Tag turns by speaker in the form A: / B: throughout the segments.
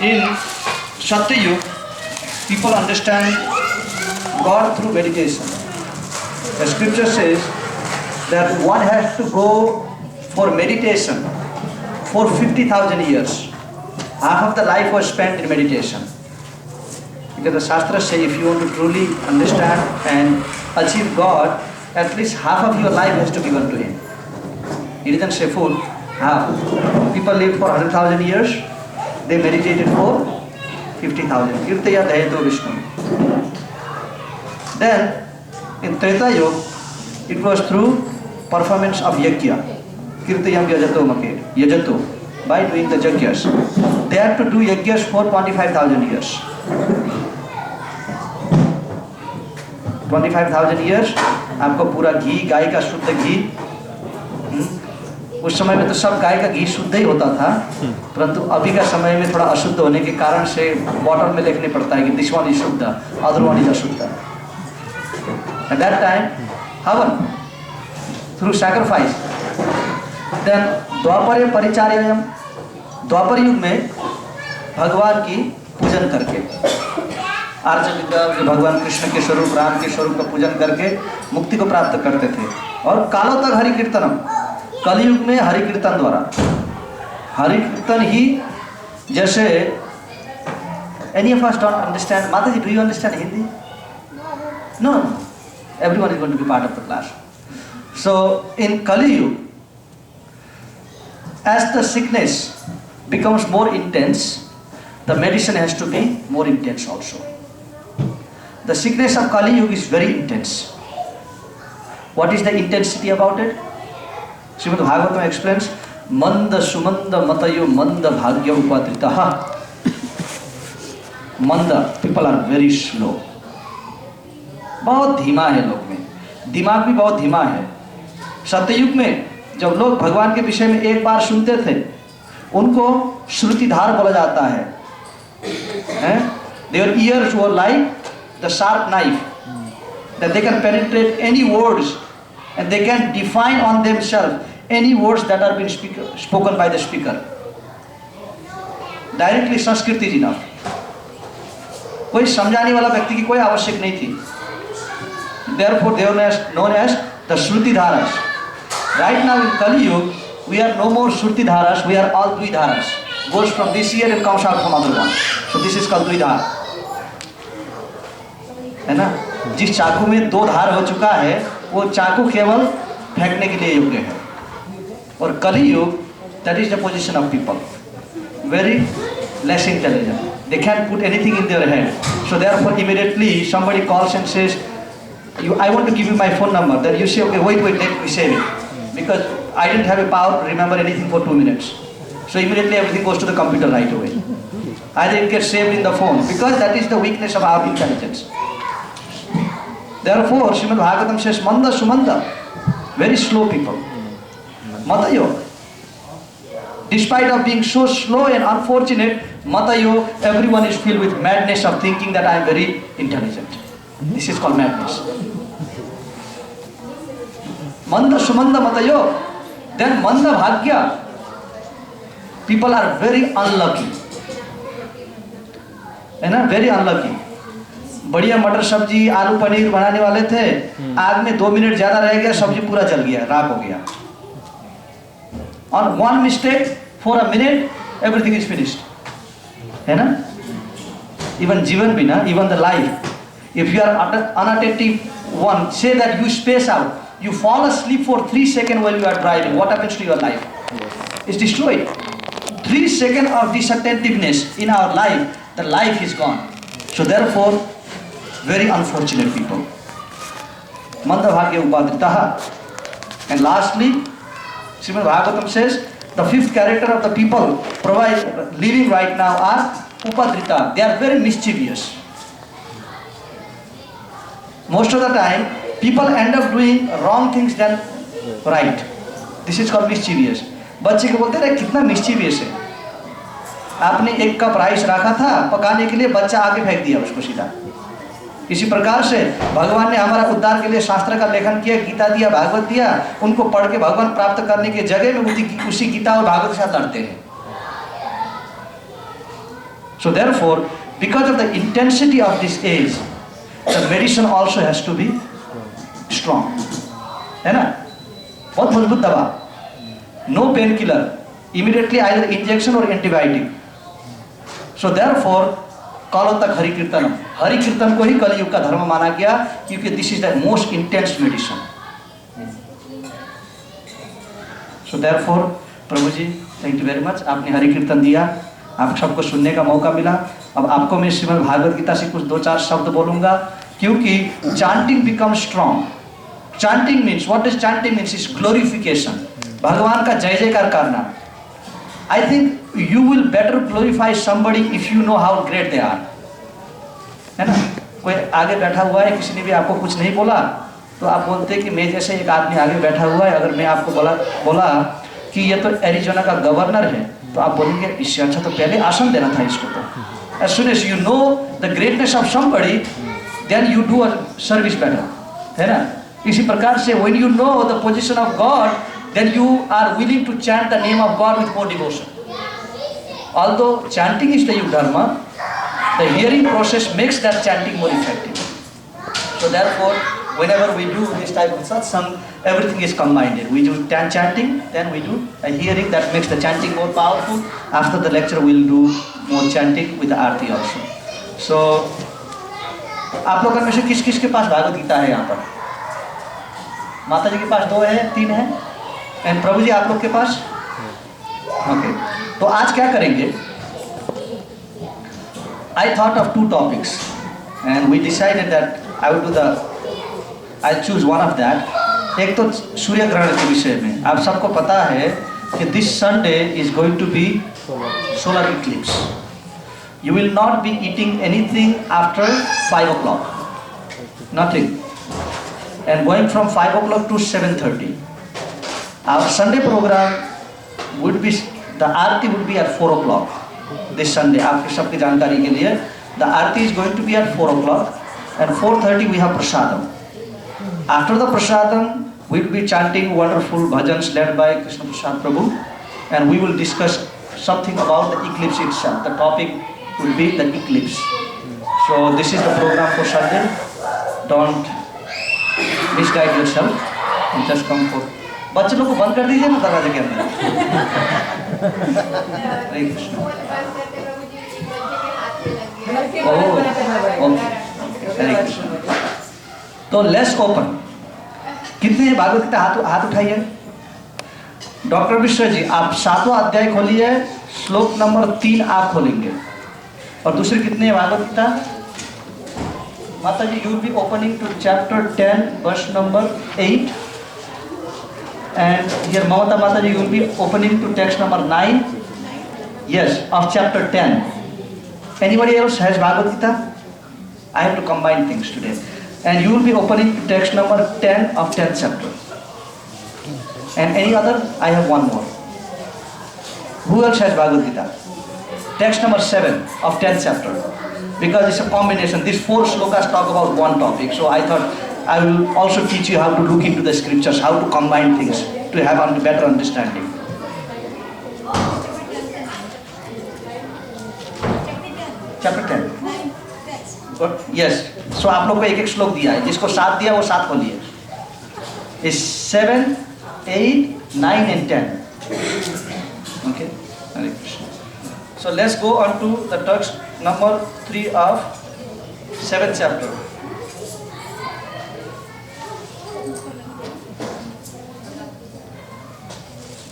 A: In Satyayug, people understand God through meditation. The scripture says that one has to go for meditation for 50,000 years. Half of the life was spent in meditation. Because the Shastras say if you want to truly understand and achieve God, at least half of your life has to be given to Him. He didn't say full, half. People lived for 100,000 years, they meditated for 50,000. Kirtaya Dhayato Vishnu. Then, in Treta Yuga, it was through performance of Yajna. Kirtayam Yajato Make, Yajato, by doing the Yajnas. They had to do Yajnas for 25,000 years. 25,000 years, आपको पूरा घी, गाय का शुद्ध घी, उस समय में तो सब गाय का घी शुद्ध ही होता था, परंतु अभी का समय में थोड़ा अशुद्ध होने के कारण से बॉटल में लिखने पड़ता है कि दिस वन इज शुद्ध, अदर वन इज अशुद्ध. At that time, Havan, through sacrifice. Then द्वापर परिचार्यम, द्वापर युग में भगवान की पूजन करके, आर्य विद्या भगवान कृष्ण के स्वरूप, राम के स्वरूप का पूजन करके मुक्ति को प्राप्त करते थे. और कालों तक हरि कीर्तनम, कलयुग में हरि कीर्तन द्वारा, हरि कीर्तन ही जैसे any of us don't understand. Mataji, do you understand Hindi? No. Everyone is going to be part of the class. So in Kali Yuga, as the sickness becomes more intense, the medicine has to be more intense also. The sickness of Kali Yuga is very intense. What is the intensity about it? Srimad Bhagavatam explains, Manda Sumanda Matayo Manda Bhagya Upadritaha. Manda, people are very slow. बहुत धीमा है लोग में, दिमाग भी बहुत धीमा है. सत्ययुग में जब लोग भगवान के विषय में एक बार सुनते थे, उनको श्रुतिधार बोला जाता है. Their ears were like the sharp knife, that they can penetrate any words and they can define on themselves any words that are being spoken by the speaker. Directly Sanskrit is enough. कोई समझाने वाला व्यक्ति की कोई आवश्यक नहीं थी. Therefore, they are known as the Shrutidharas. Right now in Kali Yuga, we are no more Shrutidharas, we are all Dvidharas. Goes from this ear and comes out from other one. So this is called Dvidhar. है ना? जिस चाकू में दो धार हो चुका है, वो चाकू केवल फेंकने के लिए योग्य है. और Kali Yuga, that is the position of people. Very less intelligent. They can't put anything in their head. So therefore, immediately somebody calls and says, I want to give you my phone number. Then you say, okay, wait, let me save it. Because I didn't have a power to remember anything for 2 minutes. So immediately everything goes to the computer right away. Either it gets saved in the phone, because that is the weakness of our intelligence. Therefore, Srimad Bhagavatam says, Manda Sumanda, very slow people. Mata Yoga. Despite of being so slow and unfortunate, Mata Yoga, everyone is filled with madness of thinking that I am very intelligent. This is called madness. Manda Sumanda Mata Yoga. Then Manda Bhagya. People are very unlucky. है ना? Very unlucky. बढ़िया मटर सब्जी आलू पनीर बनाने वाले थे, आग में 2 मिनट ज्यादा रह गया, सब्जी पूरा जल गया, राख हो गया. On one mistake, for a minute, everything is finished. है ना? Even जीवन भी ना, even the life. If you are unattentive one, say that you space out, you fall asleep for 3 seconds while you are driving, what happens to your life? It's destroyed. 3 seconds of disattentiveness in our life, the life is gone. So therefore, very unfortunate people. Manda Bhagya Upadritaha. And lastly, Srimad Bhagavatam says, the 5th character of the people living right now are Upadrita. They are very mischievous. Most of the time, people end up doing wrong things than right. This is called mischievous. बच्चे को बोलते हैं कितना mischievous है. आपने 1 cup rice रखा था पकाने के लिए, बच्चा आके फेंक दिया उसको सीधा. इसी प्रकार से भगवान ने हमारा उद्धार के लिए शास्त्र का लेखन किया, गीता दिया, भागवत दिया. उनको पढ़ के भगवान प्राप्त करने के जगह में उसी गीता और भागवत के साथ लड़ते हैं. So therefore, because of the intensity of this age, the medicine also has to be strong. है ना? बहुत मजबूत दवा. No painkiller. Immediately either injection or antibiotic. So therefore, कालों तक हरि कीर्तनम. हरि कीर्तन को ही कलयुग का धर्म माना गया क्योंकि this is the most intense medicine. So therefore, Prabhu ji, thank you very much. आपने हरि कीर्तन दिया, आप सबको सुनने का मौका मिला. अब आपको मैं श्रीमद् भागवत गीता से कुछ 2-4 शब्द बोलूंगा क्योंकि chanting becomes strong. Chanting means, what does chanting means? Is glorification. भगवान का जय जयकार करना. I think you will better glorify somebody if you know how great they are. है ना? कोई आगे बैठा हुआ है, किसी ने भी आपको कुछ नहीं बोला, तो आप बोलते हैं कि मैं जैसे एक आदमी आगे बैठा हुआ है, अगर मैं आपको बोला कि ये तो एरिजोना का गवर्नर है, तो आप बोलेंगे इससे अच्छा तो पहले आसन देना था इसको. तो as soon as you know the greatness of somebody, then you do a service better. है ना? इसी प्रकार से when you know the position of God, then you are willing to chant the name of God with more devotion. Although chanting is the Yuga Dharma, the hearing process makes that chanting more effective. So therefore, whenever we do this type of satsang, everything is combined. We do chanting, then we do a hearing that makes the chanting more powerful. After the lecture, we will do more chanting with the Aarti also. So, आप लोगों में से किस किस के पास भागवत गीता है यहाँ पर? माता जी के पास 2 है, 3 है, एंड प्रभु जी आप लोग के पास? ओके. तो आज क्या करेंगे? I thought of 2 topics, and we decided that I'll choose one of that. एक तो सूर्य ग्रहण के विषय में. आप सबको पता है कि this Sunday is going to be solar eclipse. You will not be eating anything after 5 o'clock. Nothing. And going from 5 o'clock to 7:30. Our Sunday program would be, the Aarti would be at 4 o'clock. This Sunday, आपके सबकी जानकारी के लिए, the Aarti is going to be at 4 o'clock, and 4:30 we have prasadam. After the prasadam, we will be chanting wonderful bhajans led by Krishna Prasad Prabhu, and we will discuss something about the eclipse itself. The topic will be the eclipse. So this is the program for Sunday. Don't misguide yourself and just come for. बच्चे लोग को बंद कर दीजिए ना दरवाजे के अंदर. हरे कृष्ण. हरे कृष्ण. तो लेट्स ओपन. कितने भागवत गीता हाथ उठाइए. डॉक्टर विश्व जी आप 7वां अध्याय खोलिए, श्लोक नंबर 3 आप खोलेंगे. और दूसरे कितने भागवत गीता? माता जी you will be opening to chapter 10 verse number 8, and here Mamata Mata ji you will be opening to text number 9, yes, of chapter 10. Anybody else has Bhagavad Gita? I have to combine things today. And you will be opening to text number 10 of 10th chapter. And any other? I have one more. Who else has Bhagavad Gita? Text number 7 of 10th chapter. Because it's a combination. These 4 slokas talk about one topic. So I thought I will also teach you how to look into the scriptures, how to combine things to have a better understanding. Chapter 10. Yes. So आप लोग को एक श्लोक दिया है. जिसको 7 दिया वो 7 खोलिए. Is 7, 8, 9 and 10. Okay. Hare Krishna. So let's go on to the text number 3 of 7th chapter.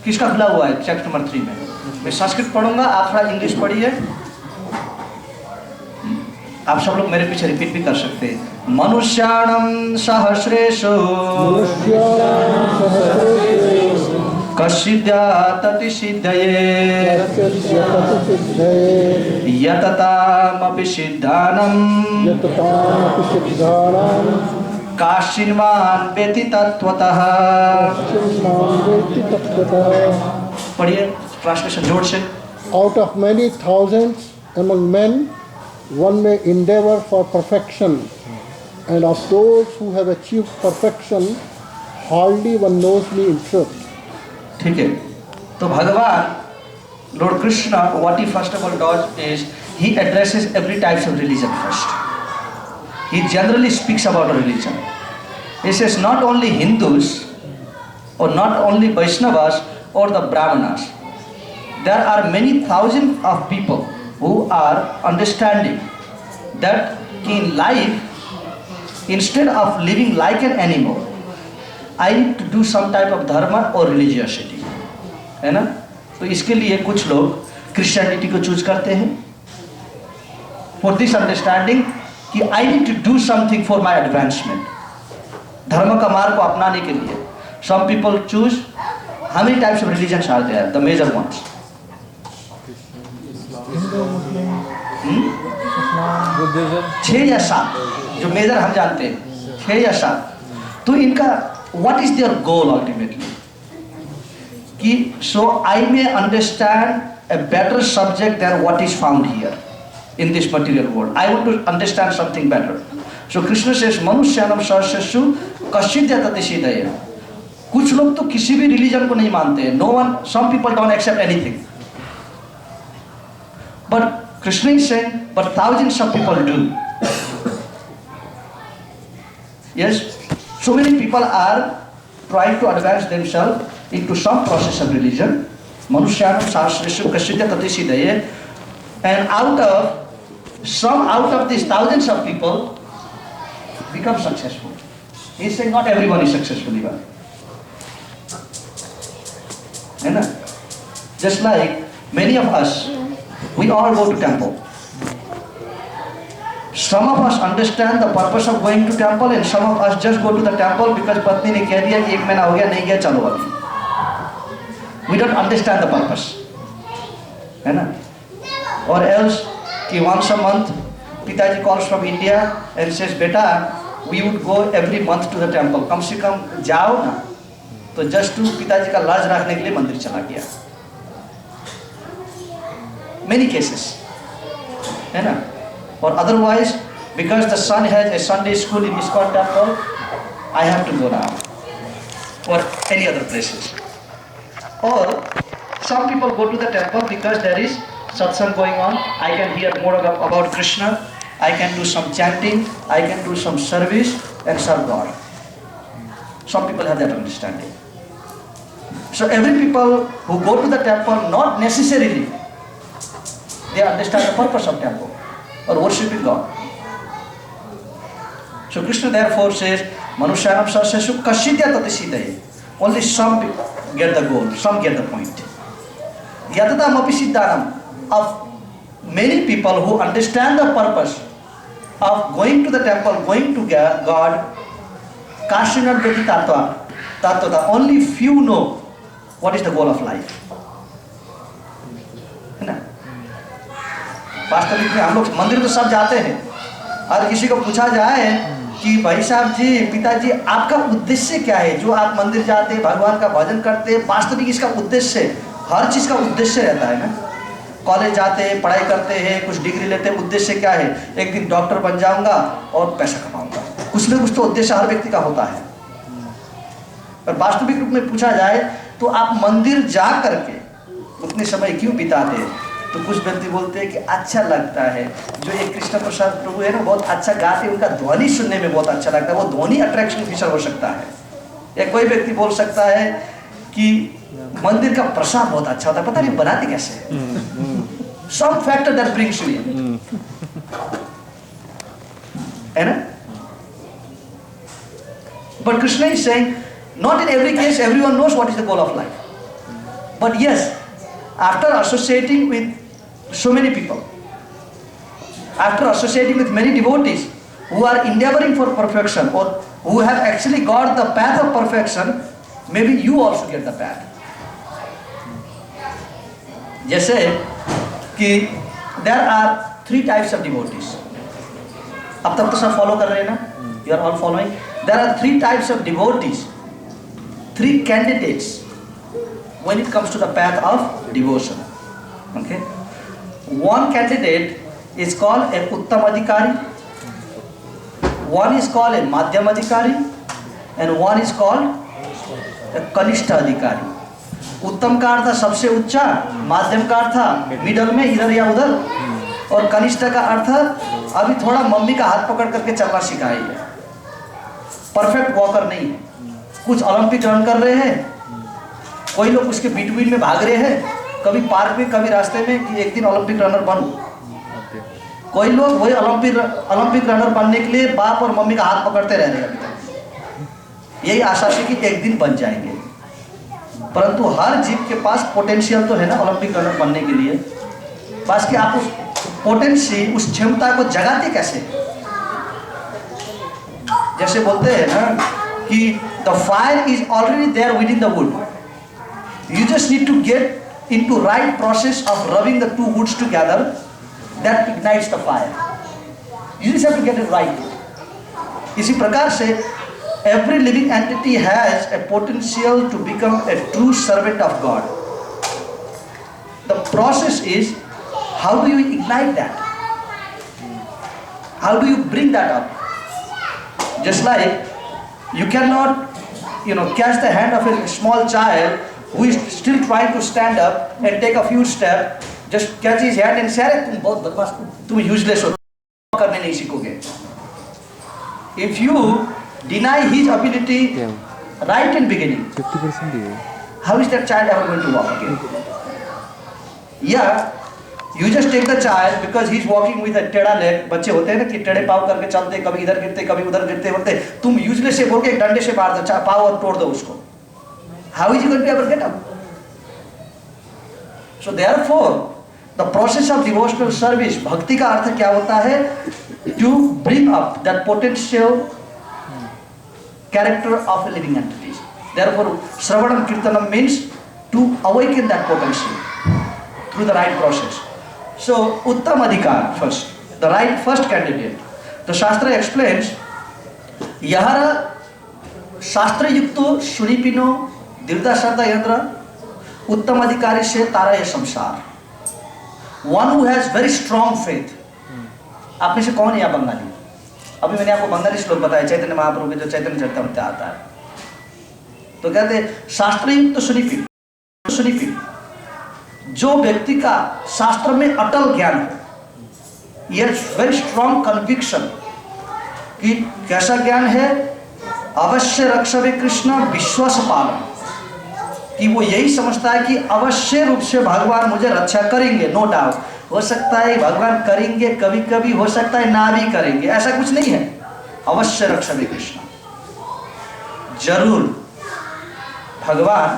A: किसका खुला हुआ है चैप्टर नंबर 3 में? मैं संस्कृत पढ़ूंगा, आप थोड़ा इंग्लिश पढ़िए. आप सब लोग मेरे पीछे रिपीट भी कर सकते हैं. मनुष्याणं सहस्रेषु कश्चिद्यातति सिद्धये यततामपि सिद्धानं काश्चिन्मान् वेति तत्त्वतः. पढ़िए ट्रांसलेशन जोड़ से.
B: Out of many thousands among men, one may endeavor for perfection, and of those who have achieved perfection, hardly one knows me in truth.
A: ठीक है. तो भगवान Lord Krishna, what he first of all does is he addresses every type of religion first. He generally speaks about religion. He says not only Hindus or not only Vaishnavas or the Brahmanas. There are many thousands of people who are understanding that in life, instead of living like an animal, I need to do some type of dharma or religiosity, है ना? तो इसके लिए कुछ लोग Christianity को choose करते हैं for this understanding कि I need to do something for my advancement. धर्म का मार्ग को अपनाने के लिए some people choose. How many types of religions are there? The major ones.
C: Hindu, Muslim, Buddhism,
A: 6 या 7 जो मेजर हम जानते हैं, 6 या 7. तो इनका what is their goal ultimately? कि so I may understand a better subject than what is found here in this material world. I want to understand something better. So Krishna says मनुष्यानम सहस्रेषु कश्चित् यततिसिदये. कुछ लोग तो किसी भी रिलीजन को नहीं मानते हैं. No one, some people don't accept anything. But Krishna is saying, but thousands of people do. Yes, so many people are trying to advance themselves into some process of religion. Manushyanam sahasreshu kasyatya tatisidaye. And out of these thousands of people become successful. He is saying not everyone is successful even. Just like many of us, we all go to temple. Some of us understand the purpose of going to temple and some of us just go to the temple because पत्नी ने कह दिया कि 1 महीना हो गया नहीं गया चलो अभी. We don't understand the purpose, है ना? Or else कि once a month पिताजी calls from India and says बेटा we would go every month to the temple. कम से कम जाओ ना. तो just to पिताजी का लाज रखने के लिए मंदिर चला गया. Many cases, है ना? Or otherwise, because the son has a Sunday school in ISKCON temple, I have to go now. Or any other places. Or some people go to the temple because there is satsang going on. I can hear more about Krishna. I can do some chanting. I can do some service and serve God. Some people have that understanding. So every people who go to the temple, not necessarily they understand the purpose of temple or worshipping God. So Krishna therefore says, Manushyanam sahasreshu kasyatya tatisidaye. Only some people get the goal, some get the point. Yatatam api siddhanam. Of many people who understand the purpose of going to the temple, going to God, kashinat veti tattva. Only few know what is the goal of life. है ना? वास्तविक में हम लोग मंदिर तो सब जाते हैं. और किसी को पूछा जाए कि भाई साहब जी, पिताजी आपका उद्देश्य क्या है जो आप मंदिर जाते हैं, भगवान का भजन करते हैं? वास्तविक इसका उद्देश्य, हर चीज़ का उद्देश्य रहता है ना. कॉलेज जाते हैं, पढ़ाई करते हैं, कुछ डिग्री लेते हैं, उद्देश्य क्या है? एक दिन डॉक्टर बन जाऊंगा और पैसा कमाऊंगा. कुछ न कुछ तो उद्देश्य हर व्यक्ति का होता है. और वास्तविक रूप में पूछा जाए तो आप मंदिर जा करके उतने समय क्यों बिताते हैं? तो कुछ व्यक्ति बोलते हैं कि अच्छा लगता है. जो एक कृष्ण प्रसाद प्रभु है ना, बहुत अच्छा गाते हैं, उनका ध्वनि सुनने में बहुत अच्छा लगता है. वो ध्वनि अट्रैक्शन फीचर हो सकता है. या कोई व्यक्ति बोल सकता है कि मंदिर का प्रसाद बहुत अच्छा होता है, पता नहीं बनाते कैसे. Some factor that brings you in, है ना? But Krishna is saying, not in every case everyone knows what is the goal of life. But yes, after associating with so many people, after associating with many devotees who are endeavoring for perfection or who have actually got the path of perfection, maybe you also get the path. जैसे कि there are 3 types of devotees. अब तक तो सब follow कर रहे हैं ना? You are all following. There are 3 types of devotees, 3 candidates when it comes to the path of devotion. Okay, one candidate is called a Uttam Adhikari, one is called a Madhyam Adhikari, and one is called a Kanishta Adhikari. उत्तम का अर्थ था सबसे ऊंचा, माध्यम का अर्थ था middle में इधर या उधर, और कनिष्ठ का अर्थ अभी थोड़ा मम्मी का हाथ पकड़ करके चलना सिखाई है। परफेक्ट वॉकर नहीं है। कुछ ओलंपिक रन कर रहे हैं, कोई लोग उसके बिटवीन में भाग रहे हैं, कभी पार्क में कभी रास्ते में कि एक दिन ओलंपिक रनर बनूं। कोई लोग वही ओलंपिक रनर बनने के लिए बाप और मम्मी का हाथ पकड़ते रह रहे हैं अभी तक, यही आशा से कि एक दिन बन जाएंगे। परंतु हर जीव के पास पोटेंशियल तो है ना ओलंपिक रनर बनने के लिए, बस कि आप उस पोटेंशियल, उस क्षमता को जगाते कैसे। जैसे बोलते हैं ना कि the fire is already there within the wood, you just need to get into right process of rubbing the two woods together, that ignites the fire. You just have to get it right. इसी प्रकार से every living entity has a potential to become a true servant of God. The process is, how do you ignite that? How do you bring that up? Just like you cannot, catch the hand of a small child who is still trying to stand up and take a few steps, just catch his hand and say, "अरे तुम बहुत बदमाश, तुम useless हो, करने नहीं सीखोगे." If you deny his ability right in beginning,
C: 50%
A: how is that child ever going to walk again? Yeah, you just take the child because he's walking with a टेढ़ा leg. बच्चे होते हैं ना कि टेढ़े पाँव करके चलते, कभी इधर गिरते कभी उधर गिरते होते, तुम यूजलेस से बोल के एक डंडे से मार दो, पाँव और तोड़ दो उसको. How is he going to ever get up? So therefore, the process of devotional service, भक्ति का अर्थ क्या होता है? To bring up that potential character of a living entity. Therefore, Shravanam Kirtanam means to awaken that potential through the right process. So, Uttam Adhikar first, the right first candidate. The Shastra explains, Yahara Shastra Yukto Shuripino Dirda Shraddha Yandra Uttam Adhikari se Tara ye samsar. One who has very strong faith. आप में से कौन है यहाँ बंगाली? अभी मैंने आपको बंगाली श्लोक बताया चैतन्य महाप्रभु के, जो चैतन्य चरितामृत आता है, तो कहते हैं शास्त्र युक्त सुनिपी, जो व्यक्ति का शास्त्र में अटल ज्ञान हो, ये वेरी स्ट्रॉन्ग कन्विक्शन कि कैसा ज्ञान है, अवश्य रक्षवे कृष्ण विश्वास पालन, कि वो यही समझता है कि अवश्य रूप से भगवान मुझे रक्षा करेंगे, नो डाउट। हो सकता है भगवान करेंगे, कभी कभी हो सकता है ना भी करेंगे, ऐसा कुछ नहीं है। अवश्य रक्षवे कृष्ण, जरूर भगवान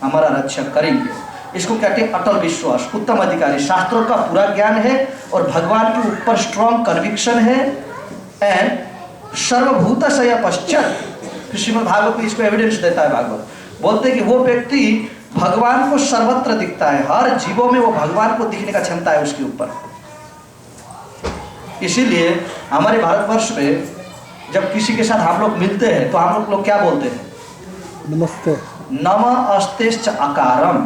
A: हमारा रक्षा करेंगे। इसको कहते हैं अटल विश्वास। उत्तम अधिकारी, शास्त्रों का पूरा ज्ञान है और भगवान के ऊपर स्ट्रॉन्ग कन्विक्शन है। एंड सर्वभूतशय पश्चात, श्रीमद् भागवत में इसको एविडेंस देता है। भागवत बोलते हैं कि वो व्यक्ति भगवान को सर्वत्र दिखता है, हर जीवों में वो भगवान को दिखने का क्षमता है उसके ऊपर। इसीलिए हमारे भारतवर्ष में जब किसी के साथ हम लोग मिलते हैं तो हम लोग क्या बोलते हैं?
B: नमस्ते,
A: नमः अस्तेश्च आकारम,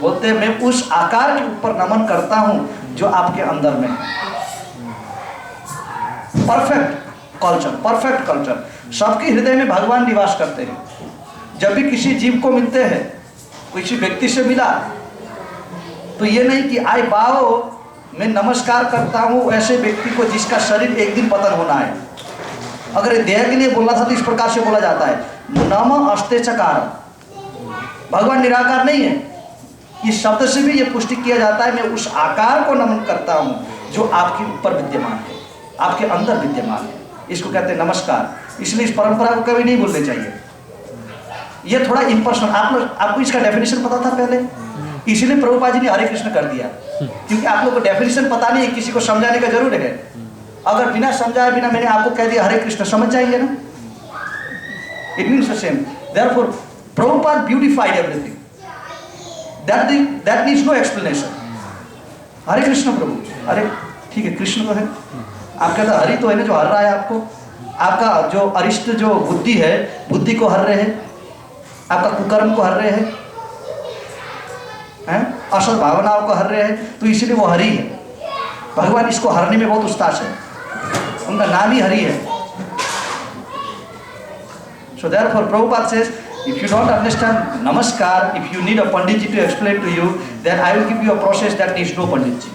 A: बोलते हैं मैं उस आकार के ऊपर नमन करता हूं जो आपके अंदर में है। परफेक्ट कल्चर, सबके हृदय में भगवान निवास करते हैं। जब भी किसी जीव को मिलते हैं, किसी व्यक्ति से मिला, तो ये नहीं कि आए बाओ मैं नमस्कार करता हूँ ऐसे व्यक्ति को जिसका शरीर एक दिन पतन होना है। अगर ये देह के लिए बोलना था तो इस प्रकार से बोला जाता है, नमः अस्ते चकार। भगवान निराकार नहीं है, इस शब्द से भी ये पुष्टि किया जाता है मैं उस आकार को नमन करता हूँ जो आपके ऊपर विद्यमान है, आपके अंदर विद्यमान है। इसको कहते हैं नमस्कार। इसलिए इस परंपरा को कभी नहीं भूलने चाहिए। ये थोड़ा इम्पर्सनल, आपको इसका डेफिनेशन पता था पहले, इसीलिए प्रभुपाद जी ने हरे कृष्ण कर दिया, क्योंकि आप लोग को डेफिनेशन पता नहीं है, किसी को समझाने का जरूर है। अगर बिना समझाए, बिना मैंने आपको कह दिया हरे कृष्ण, समझ जाएंगे ना? It means the same. Therefore Prabhupada beautified everything, that needs no explanation. Hare Krishna Prabhu, अरे ठीक है कृष्ण तो है, आप कहते हरि तो है ना जो हर रहा है आपको। आपका जो अरिष्ट जो बुद्धि है, बुद्धि को हर रहे हैं, आपका कुकर्म को हर रहे हैं, असत भावनाओं को हर रहे हैं, तो इसीलिए वो हरि है। भगवान इसको हरने में बहुत उस्ताद है, उनका नाम ही हरि है। So therefore Prabhupada says If you don't understand Namaskar, if you need a Panditji to explain to you, then I will give you a process that needs no Panditji.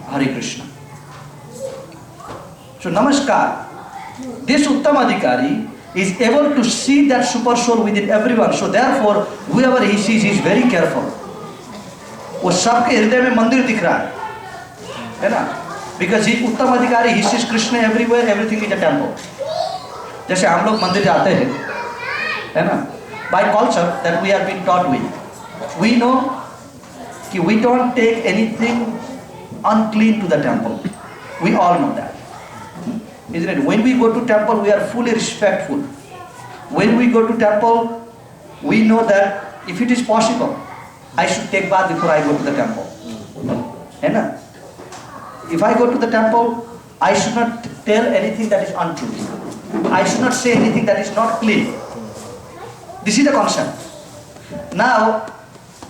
A: Hare Krishna. So Namaskar, this Uttamadhikari is able to see that super soul within everyone. So therefore, whoever he sees, he is very careful. वो सबके हृदय में मंदिर दिख रहा है ना? Because he Uttamadhikari, he sees Krishna everywhere, everything is a temple. जैसे हम लोग मंदिर जाते हैं, है ना? By culture that we have been taught with, we know कि we don't take anything unclean to the temple. We all know that. Isn't it? When we go to temple, we are fully respectful. When we go to temple, we know that if it is possible, I should take bath before I go to the temple. है ना? If I go to the temple, I should not tell anything that is untrue. I should not say anything that is not clean. This is the concept. Now,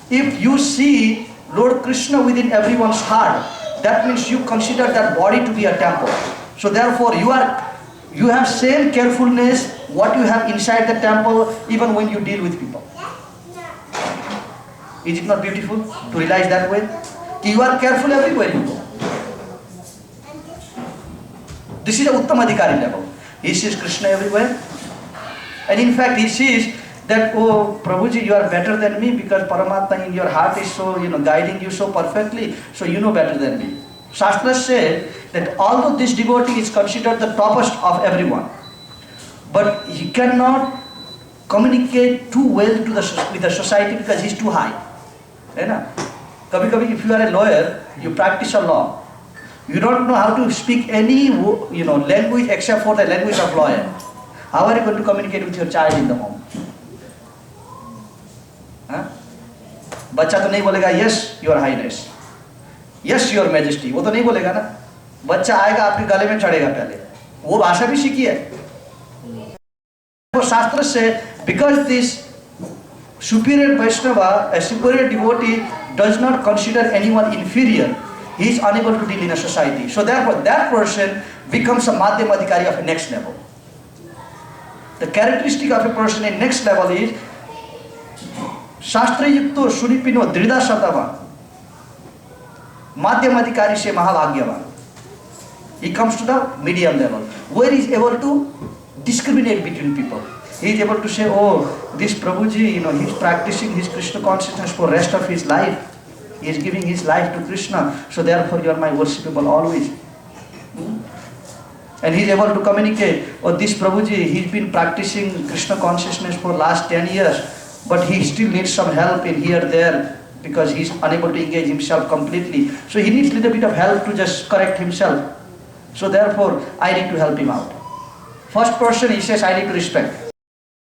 A: if you see Lord Krishna within everyone's heart, that means you consider that body to be a temple. So therefore, you have same carefulness what you have inside the temple, even when you deal with people. Is it not beautiful to realize that way? You are careful everywhere you go. This is the Uttamadhikari level. He sees Krishna everywhere. And in fact, he sees that, oh, Prabhuji, you are better than me because Paramatma in your heart is so, guiding you so perfectly. So you know better than me. Shastras say that although this devotee is considered the toppest of everyone, but he cannot communicate too well with the society because he is too high. है ना? कभी-कभी if you are a lawyer, you practice a law, you don't know how to speak any language except for the language of lawyer. How are you going to communicate with your child in the home? हाँ? बच्चा तो नहीं बोलेगा yes your highness, yes your majesty, वो तो नहीं बोलेगा ना. बच्चा आएगा आपके गले में चढ़ेगा पहले. वो भाषा भी सीखी है. वो शास्त्र से because this superior Vaishnava, a superior devotee, does not consider anyone inferior, he is unable to deal in a society. So therefore, that person becomes a Madhyamadhikari of a next level. The characteristic of a person in next level is Shastra Yukto Suripino Drida Satava Madhyamadhikari se Mahavagyavan. He comes to the medium level, where he is able to discriminate between people. He is able to say, oh, this Prabhuji, he is practicing his Krishna consciousness for rest of his life. He is giving his life to Krishna, so therefore you are my worshipable always. And he is able to communicate, oh, this Prabhuji, he has been practicing Krishna consciousness for last 10 years, but he still needs some help in here, there, because he is unable to engage himself completely. So he needs a little bit of help to just correct himself. So therefore, I need to help him out. First person, he says, I need to respect.